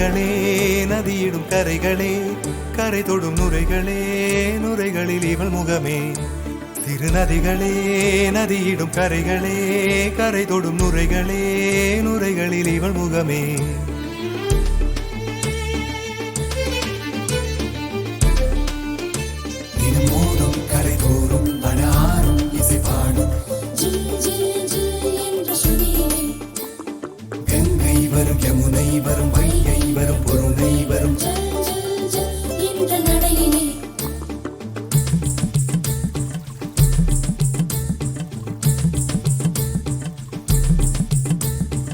நதிகளே நதியிடும் கரைகளே கரை தொடும் நுரைகளே நுரைகளில் இவள் முகமே திருநதிகளே நதியிடும் கரைகளே கரை தொடும் நுரைகளே நுரைகளில் இவள் முகமே தினமோதும் கரை தோறும் அடாரும் இசை பாடும் கங்கை வரும் யமுனை வரும் வைகை வரும் பொருணை வரும்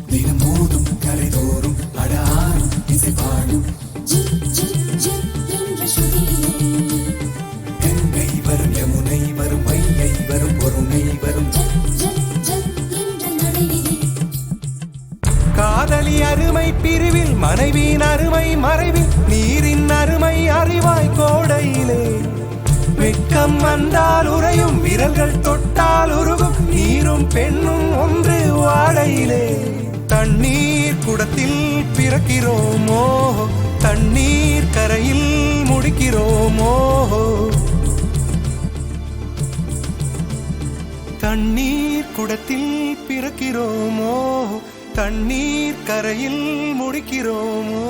தினமோதும் கரை தோறும் அடாரும் இசை பாடும் கங்கை வரும் யமுனை வரும் வைகை வரும் பொருணை வரும் காதலி அருமை பிரிவில் மனைவியின் அருமை மறைவில் நீரின் அருமை அறிவாய் கோடையிலே வெட்கம் வந்தால் உறையும் விரல்கள் தொட்டால் உருகும் நீரும் பெண்ணும் ஒன்று வாடையிலே தண்ணீர் குடத்தில் பிறக்கிறோமோ தண்ணீர் கரையில் முடிக்கிறோமோ தண்ணீர் குடத்தில் பிறக்கிறோமோ தண்ணீர் கரையில் முடிக்கிறோமோ